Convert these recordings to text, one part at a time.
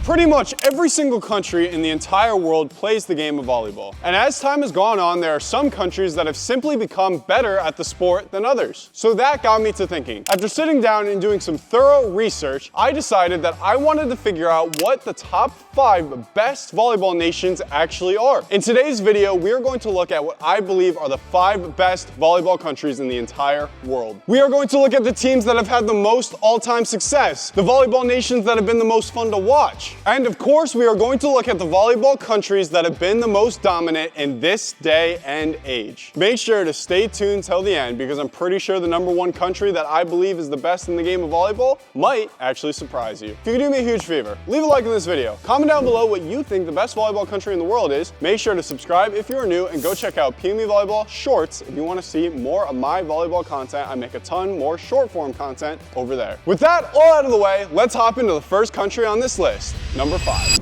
Pretty much every single country in the entire world plays the game of volleyball. And as time has gone on, there are some countries that have simply become better at the sport than others. So that got me to thinking. After sitting down and doing some thorough research, I decided that I wanted to figure out what the top 5 best volleyball nations actually are. In today's video, we are going to look at what I believe are the 5 best volleyball countries in the entire world. We are going to look at the teams that have had the most all-time success, the volleyball nations that have been the most fun to watch, and of course, we are going to look at the volleyball countries that have been the most dominant in this day and age. Make sure to stay tuned till the end because I'm pretty sure the #1 country that I believe is the best in the game of volleyball might actually surprise you. If you could do me a huge favor, leave a like on this video. Comment down below what you think the best volleyball country in the world is. Make sure to subscribe if you're new and go check out PME Volleyball Shorts if you want to see more of my volleyball content. I make a ton more short form content over there. With that all out of the way, let's hop into the first country on this list, number 5.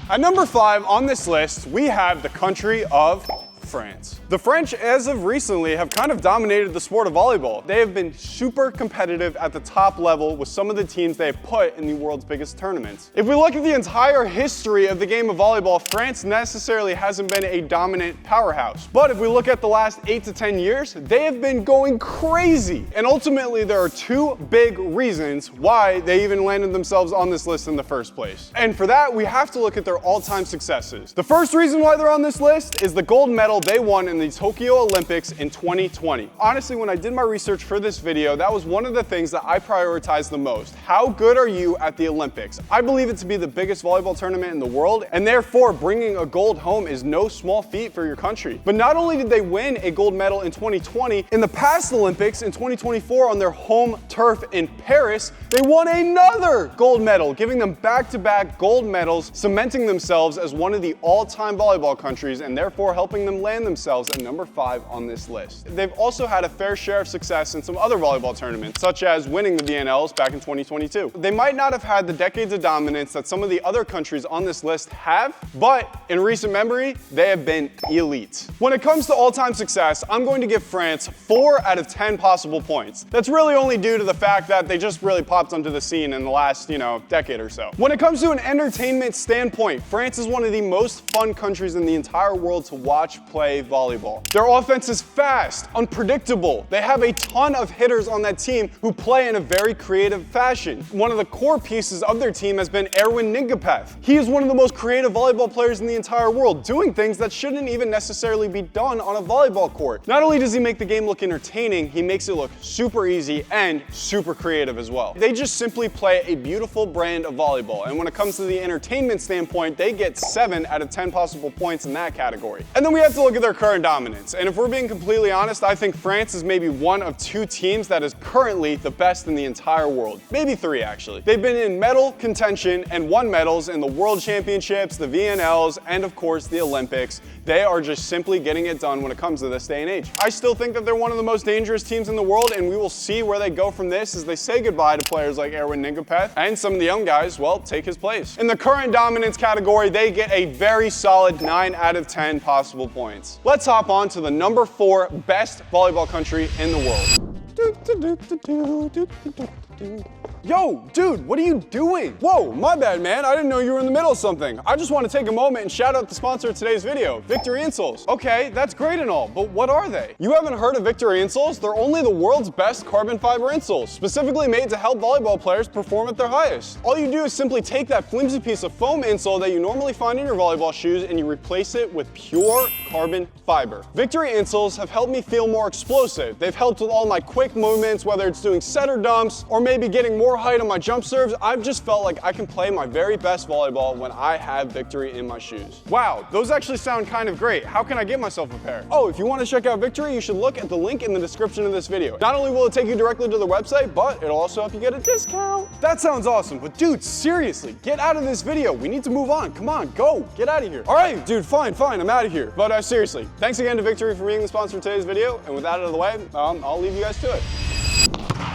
At number 5 on this list, we have the country of France. The French, as of recently, have kind of dominated the sport of volleyball. They have been super competitive at the top level with some of the teams they have put in the world's biggest tournaments. If we look at the entire history of the game of volleyball, France necessarily hasn't been a dominant powerhouse. But if we look at the last 8 to 10 years, they have been going crazy. And ultimately, there are 2 big reasons why they even landed themselves on this list in the first place. And for that, we have to look at their all-time successes. The first reason why they're on this list is the gold medal they won in the Tokyo Olympics in 2020. Honestly, when I did my research for this video, that was one of the things that I prioritized the most. How good are you at the Olympics? I believe it to be the biggest volleyball tournament in the world, and therefore bringing a gold home is no small feat for your country. But not only did they win a gold medal in 2020, in the past Olympics in 2024 on their home turf in Paris, they won another gold medal, giving them back-to-back gold medals, cementing themselves as one of the all-time volleyball countries and therefore helping them land themselves at number 5 on this list. They've also had a fair share of success in some other volleyball tournaments, such as winning the VNLs back in 2022. They might not have had the decades of dominance that some of the other countries on this list have, but in recent memory, they have been elite. When it comes to all-time success, I'm going to give France 4 out of 10 possible points. That's really only due to the fact that they just really popped onto the scene in the last, decade or so. When it comes to an entertainment standpoint, France is one of the most fun countries in the entire world to watch play volleyball. Their offense is fast, unpredictable. They have a ton of hitters on that team who play in a very creative fashion. One of the core pieces of their team has been Erwin Ningapeth. He is one of the most creative volleyball players in the entire world, doing things that shouldn't even necessarily be done on a volleyball court. Not only does he make the game look entertaining, he makes it look super easy and super creative as well. They just simply play a beautiful brand of volleyball, and when it comes to the entertainment standpoint, they get 7 out of 10 possible points in that category. And then we have to look at their current dominance. And if we're being completely honest, I think France is maybe one of 2 teams that is currently the best in the entire world. Maybe 3 actually. They've been in medal contention and won medals in the World Championships, the VNLs, and of course the Olympics. They are just simply getting it done when it comes to this day and age. I still think that they're one of the most dangerous teams in the world, and we will see where they go from this as they say goodbye to players like Erwin Ningapeth, and some of the young guys, well, take his place. In the current dominance category, they get a very solid 9 out of 10 possible points. Let's hop on to the number 4 best volleyball country in the world. Yo, dude, what are you doing? Whoa, my bad, man. I didn't know you were in the middle of something. I just want to take a moment and shout out the sponsor of today's video, Victory Insoles. Okay, that's great and all, but what are they? You haven't heard of Victory Insoles? They're only the world's best carbon fiber insoles, specifically made to help volleyball players perform at their highest. All you do is simply take that flimsy piece of foam insole that you normally find in your volleyball shoes and you replace it with pure carbon fiber. Victory Insoles have helped me feel more explosive. They've helped with all my quick movements, whether it's doing setter dumps or maybe getting more height on my jump serves. I've just felt like I can play my very best volleyball when I have Victory in my shoes. Wow, those actually sound kind of great. How can I get myself a pair? Oh, if you want to check out Victory, you should look at the link in the description of this video. Not only will it take you directly to the website, but it'll also help you get a discount. That sounds awesome, but dude, seriously, get out of this video. We need to move on. Come on, go, get out of here. All right, dude, fine, I'm out of here. But seriously, thanks again to Victory for being the sponsor of today's video. And with that out of the way, I'll leave you guys to it.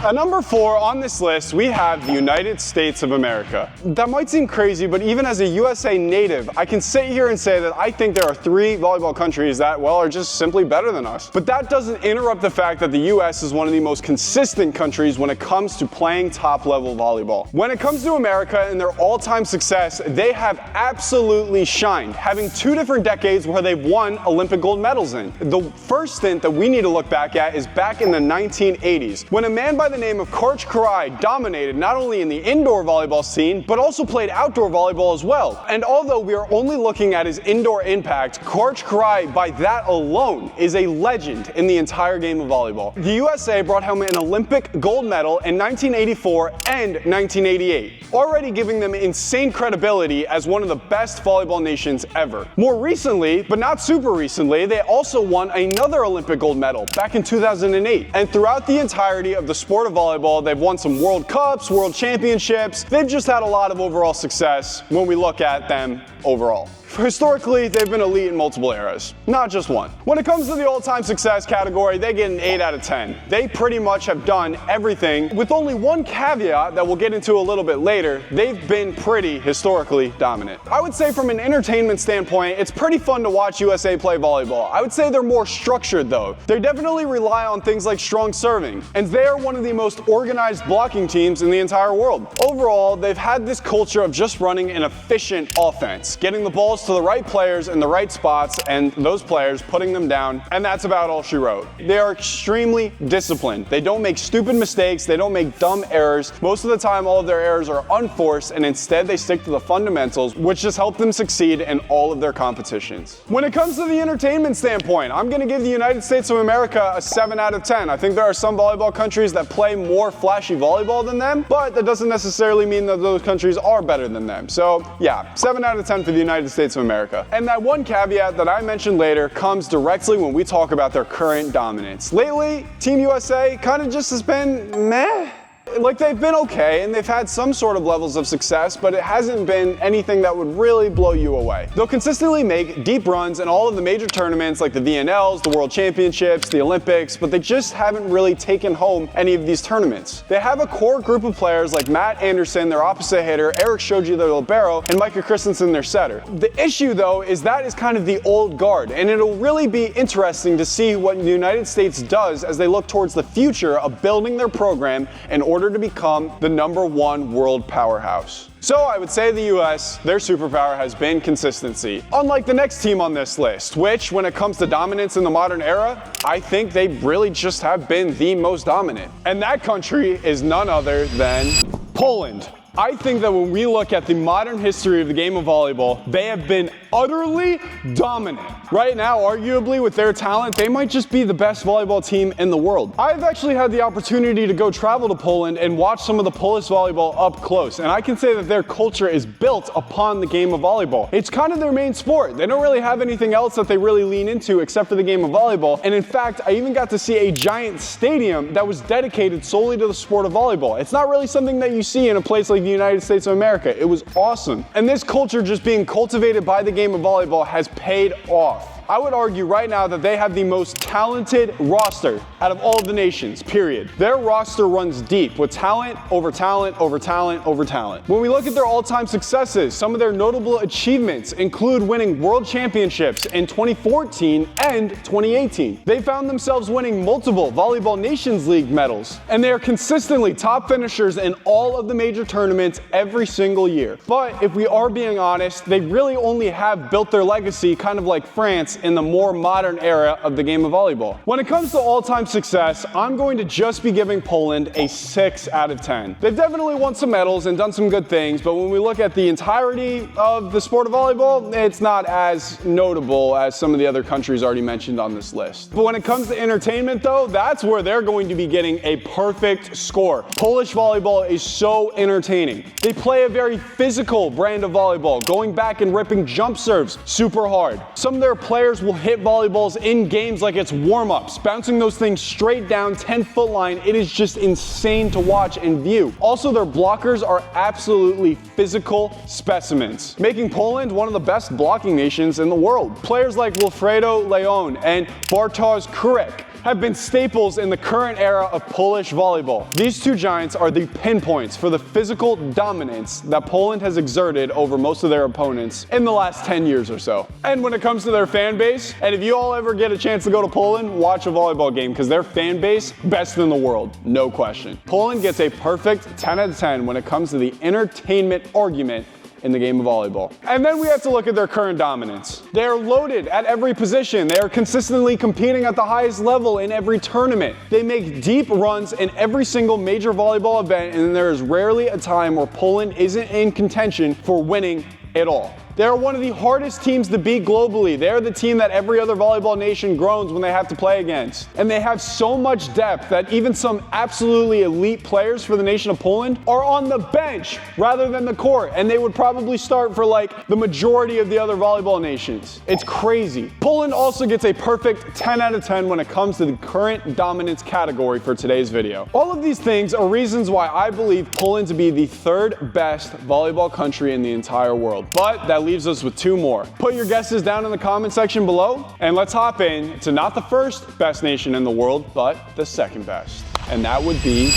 At number 4 on this list, we have the United States of America. That might seem crazy, but even as a USA native, I can sit here and say that I think there are 3 volleyball countries that, well, are just simply better than us. But that doesn't interrupt the fact that the US is one of the most consistent countries when it comes to playing top-level volleyball. When it comes to America and their all-time success, they have absolutely shined, having 2 different decades where they've won Olympic gold medals in. The first stint that we need to look back at is back in the 1980s, when a man by the name of Coach Karai dominated not only in the indoor volleyball scene, but also played outdoor volleyball as well. And although we are only looking at his indoor impact, Coach Karai, by that alone, is a legend in the entire game of volleyball. The USA brought home an Olympic gold medal in 1984 and 1988, already giving them insane credibility as one of the best volleyball nations ever. More recently, but not super recently, they also won another Olympic gold medal back in 2008. And throughout the entirety of the sport of volleyball, they've won some World Cups, World Championships. They've just had a lot of overall success when we look at them overall. Historically, they've been elite in multiple eras, not just one. When it comes to the all-time success category, they get an 8 out of 10. They pretty much have done everything, with only one caveat that we'll get into a little bit later. They've been pretty historically dominant. I would say from an entertainment standpoint, it's pretty fun to watch USA play volleyball. I would say they're more structured though. They definitely rely on things like strong serving, and they are one of the most organized blocking teams in the entire world. Overall, they've had this culture of just running an efficient offense, getting the balls to the right players in the right spots, and those players putting them down, and that's about all she wrote. They are extremely disciplined. They don't make stupid mistakes, they don't make dumb errors. Most of the time, all of their errors are unforced, and instead they stick to the fundamentals, which just help them succeed in all of their competitions. When it comes to the entertainment standpoint, I'm gonna give the United States of America a 7 out of 10. I think there are some volleyball countries that play more flashy volleyball than them, but that doesn't necessarily mean that those countries are better than them. So yeah, 7 out of 10 for the United States of America. And that one caveat that I mentioned later comes directly when we talk about their current dominance. Lately, Team USA kind of just has been meh. Like, they've been okay, and they've had some sort of levels of success, but it hasn't been anything that would really blow you away. They'll consistently make deep runs in all of the major tournaments like the VNLs, the World Championships, the Olympics, but they just haven't really taken home any of these tournaments. They have a core group of players like Matt Anderson, their opposite hitter, Eric Shoji, their libero, and Micah Christensen, their setter. The issue, though, is that is kind of the old guard, and it'll really be interesting to see what the United States does as they look towards the future of building their program in order to become the #1 world powerhouse. So I would say the US, their superpower has been consistency. Unlike the next team on this list, which when it comes to dominance in the modern era, I think they really just have been the most dominant. And that country is none other than Poland. I think that when we look at the modern history of the game of volleyball, they have been utterly dominant. Right now, arguably, with their talent, they might just be the best volleyball team in the world. I've actually had the opportunity to go travel to Poland and watch some of the Polish volleyball up close, and I can say that their culture is built upon the game of volleyball. It's kind of their main sport. They don't really have anything else that they really lean into except for the game of volleyball, and in fact, I even got to see a giant stadium that was dedicated solely to the sport of volleyball. It's not really something that you see in a place like the United States of America. It was awesome. And this culture just being cultivated by the game of volleyball has paid off. I would argue right now that they have the most talented roster out of all of the nations, period. Their roster runs deep with talent over talent over talent over talent. When we look at their all-time successes, some of their notable achievements include winning world championships in 2014 and 2018. They found themselves winning multiple Volleyball Nations League medals, and they are consistently top finishers in all of the major tournaments every single year. But if we are being honest, they really only have built their legacy kind of like France in the more modern era of the game of volleyball. When it comes to all-time success, I'm going to just be giving Poland a 6 out of 10. They've definitely won some medals and done some good things, but when we look at the entirety of the sport of volleyball, it's not as notable as some of the other countries already mentioned on this list. But when it comes to entertainment though, that's where they're going to be getting a perfect score. Polish volleyball is so entertaining. They play a very physical brand of volleyball, going back and ripping jump serves super hard. Some of their players will hit volleyballs in games like it's warm-ups, bouncing those things straight down 10-foot line. It is just insane to watch and view. Also, their blockers are absolutely physical specimens, making Poland one of the best blocking nations in the world. Players like Wilfredo Leon and Bartosz Kurek have been staples in the current era of Polish volleyball. These two giants are the pinpoints for the physical dominance that Poland has exerted over most of their opponents in the last 10 years or so. And when it comes to their fan base, and if you all ever get a chance to go to Poland, watch a volleyball game, because their fan base, best in the world, no question. Poland gets a perfect 10 out of 10 when it comes to the entertainment argument in the game of volleyball. And then we have to look at their current dominance. They are loaded at every position. They are consistently competing at the highest level in every tournament. They make deep runs in every single major volleyball event, and there is rarely a time where Poland isn't in contention for winning at all. They're one of the hardest teams to beat globally. They're the team that every other volleyball nation groans when they have to play against. And they have so much depth that even some absolutely elite players for the nation of Poland are on the bench rather than the court. And they would probably start for like the majority of the other volleyball nations. It's crazy. Poland also gets a perfect 10 out of 10 when it comes to the current dominance category for today's video. All of these things are reasons why I believe Poland to be the third best volleyball country in the entire world. But that leaves us with two more. Put your guesses down in the comment section below, and let's hop in to not the first best nation in the world, but the second best. And that would be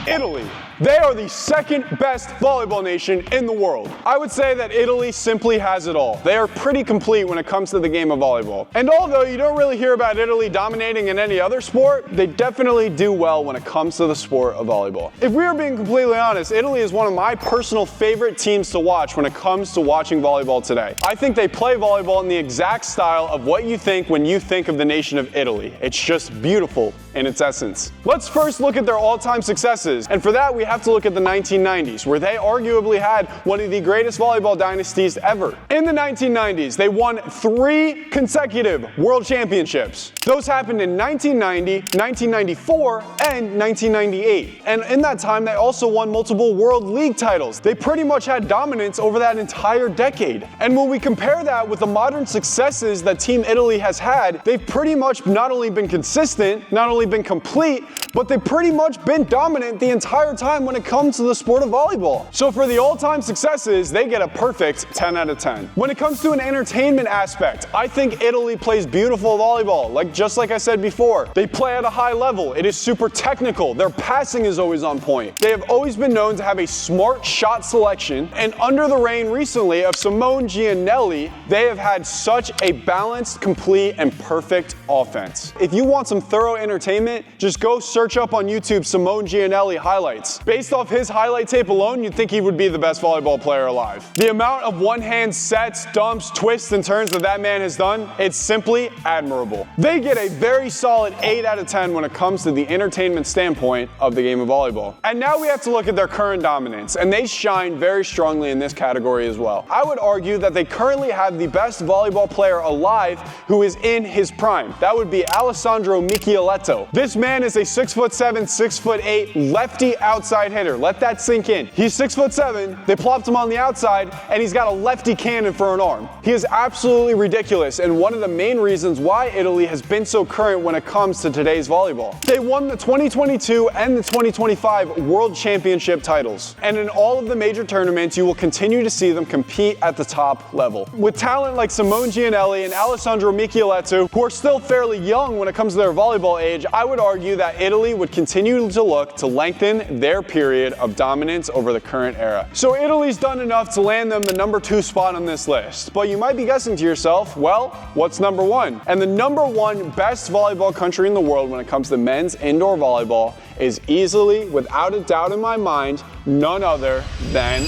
Italy. They are the second best volleyball nation in the world. I would say that Italy simply has it all. They are pretty complete when it comes to the game of volleyball. And although you don't really hear about Italy dominating in any other sport, they definitely do well when it comes to the sport of volleyball. If we are being completely honest, Italy is one of my personal favorite teams to watch when it comes to watching volleyball today. I think they play volleyball in the exact style of what you think when you think of the nation of Italy. It's just beautiful in its essence. Let's first look at their all-time successes, and for that we have to look at the 1990s, where they arguably had one of the greatest volleyball dynasties ever. In the 1990s, they won 3 consecutive world championships. Those happened in 1990, 1994, and 1998. And in that time, they also won multiple World League titles. They pretty much had dominance over that entire decade. And when we compare that with the modern successes that Team Italy has had, they've pretty much not only been consistent, not only been complete, but they've pretty much been dominant the entire time when it comes to the sport of volleyball. So for the all-time successes, they get a perfect 10 out of 10. When it comes to an entertainment aspect, I think Italy plays beautiful volleyball. Just like I said before, they play at a high level. It is super technical. Their passing is always on point. They have always been known to have a smart shot selection, and under the reign recently of Simone Giannelli, they have had such a balanced, complete, and perfect offense. If you want some thorough entertainment, just go search up on YouTube Simone Giannelli highlights. Based off his highlight tape alone, you'd think he would be the best volleyball player alive. The amount of one-hand sets, dumps, twists, and turns that man has done, it's simply admirable. They get a very solid 8 out of 10 when it comes to the entertainment standpoint of the game of volleyball. And now we have to look at their current dominance, and they shine very strongly in this category as well. I would argue that they currently have the best volleyball player alive who is in his prime. That would be Alessandro Michieletto. This man is a 6'7", 6'8" lefty outside hitter. Let that sink in. He's 6'7", they plopped him on the outside, and he's got a lefty cannon for an arm. He is absolutely ridiculous, and one of the main reasons why Italy has been so current when it comes to today's volleyball. They won the 2022 and the 2025 World Championship titles, and in all of the major tournaments, you will continue to see them compete at the top level. With talent like Simone Giannelli and Alessandro Michieletto, who are still fairly young when it comes to their volleyball age, I would argue that Italy would continue to look to lengthen their period of dominance over the current era. So Italy's done enough to land them the number 2 spot on this list, but you might be guessing to yourself, well, what's number 1? And the number 1 best volleyball country in the world when it comes to men's indoor volleyball is easily, without a doubt in my mind, none other than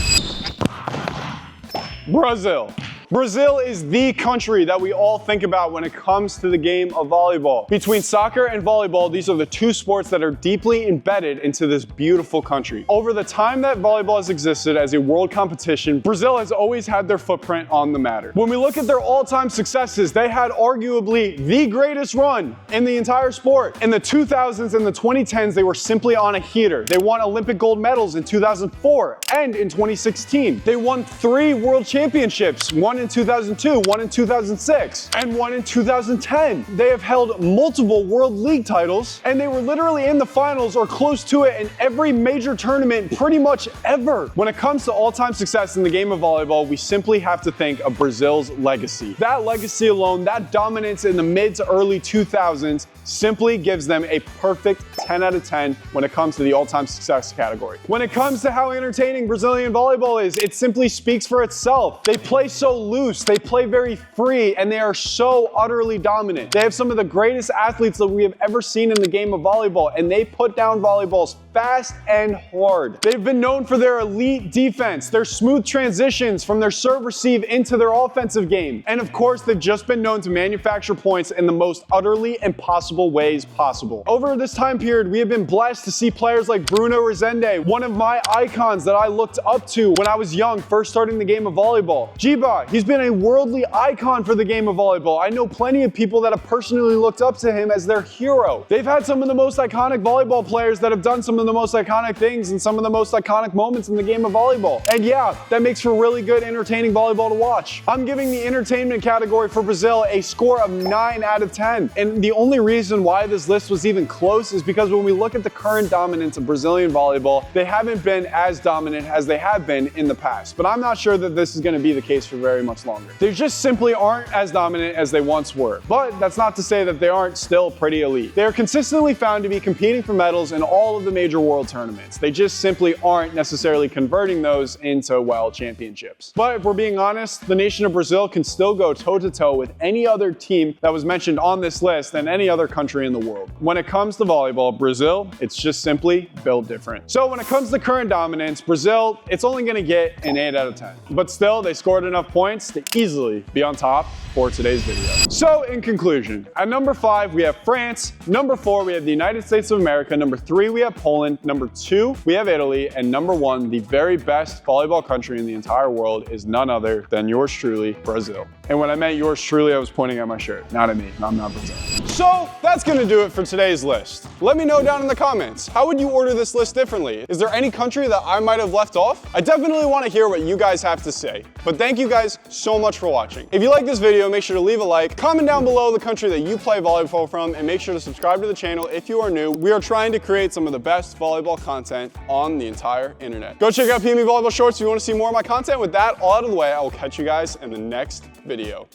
Brazil. Brazil is the country that we all think about when it comes to the game of volleyball. Between soccer and volleyball, these are the 2 sports that are deeply embedded into this beautiful country. Over the time that volleyball has existed as a world competition, Brazil has always had their footprint on the matter. When we look at their all-time successes, they had arguably the greatest run in the entire sport. In the 2000s and the 2010s, they were simply on a heater. They won Olympic gold medals in 2004 and in 2016. They won 3 world championships, one one in 2002, one in 2006, and one in 2010. They have held multiple World League titles, and they were literally in the finals or close to it in every major tournament pretty much ever. When it comes to all-time success in the game of volleyball, we simply have to think of Brazil's legacy. That legacy alone, that dominance in the mid to early 2000s, simply gives them a perfect 10 out of 10 when it comes to the all-time success category. When it comes to how entertaining Brazilian volleyball is, it simply speaks for itself. They play so loose, they play very free, and they are so utterly dominant. They have some of the greatest athletes that we have ever seen in the game of volleyball, and they put down volleyballs fast and hard. They've been known for their elite defense, their smooth transitions from their serve receive into their offensive game, and of course, they've just been known to manufacture points in the most utterly impossible ways possible. Over this time period, we have been blessed to see players like Bruno Rezende, one of my icons that I looked up to when I was young, first starting the game of volleyball. Giba, he's been a worldly icon for the game of volleyball. I know plenty of people that have personally looked up to him as their hero. They've had some of the most iconic volleyball players that have done some of the most iconic things and some of the most iconic moments in the game of volleyball. And yeah, that makes for really good, entertaining volleyball to watch. I'm giving the entertainment category for Brazil a score of 9 out of 10. And the only reason why this list was even close is because when we look at the current dominance of Brazilian volleyball, they haven't been as dominant as they have been in the past. But I'm not sure that this is going to be the case for very much longer. They just simply aren't as dominant as they once were. But that's not to say that they aren't still pretty elite. They are consistently found to be competing for medals in all of the major world tournaments. They just simply aren't necessarily converting those into, well, championships. But if we're being honest, the nation of Brazil can still go toe-to-toe with any other team that was mentioned on this list than any other country in the world. When it comes to volleyball, Brazil, it's just simply built different. So when it comes to current dominance, Brazil, it's only going to get an 8 out of 10. But still, they scored enough points to easily be on top for today's video. So in conclusion, at number 5, we have France. Number 4, we have the United States of America. Number 3, we have Poland. Number 2, we have Italy. And number 1, the very best volleyball country in the entire world is none other than yours truly, Brazil. And when I meant yours truly, I was pointing at my shirt, not at me. I'm not Brazil. So that's going to do it for today's list. Let me know down in the comments, how would you order this list differently? Is there any country that I might have left off? I definitely want to hear what you guys have to say. But thank you guys so much for watching. If you like this video, make sure to leave a like, comment down below the country that you play volleyball from, and make sure to subscribe to the channel if you are new. We are trying to create some of the best volleyball content on the entire internet. Go check out PME Volleyball Shorts if you want to see more of my content. With that all out of the way, I will catch you guys in the next video.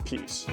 Peace.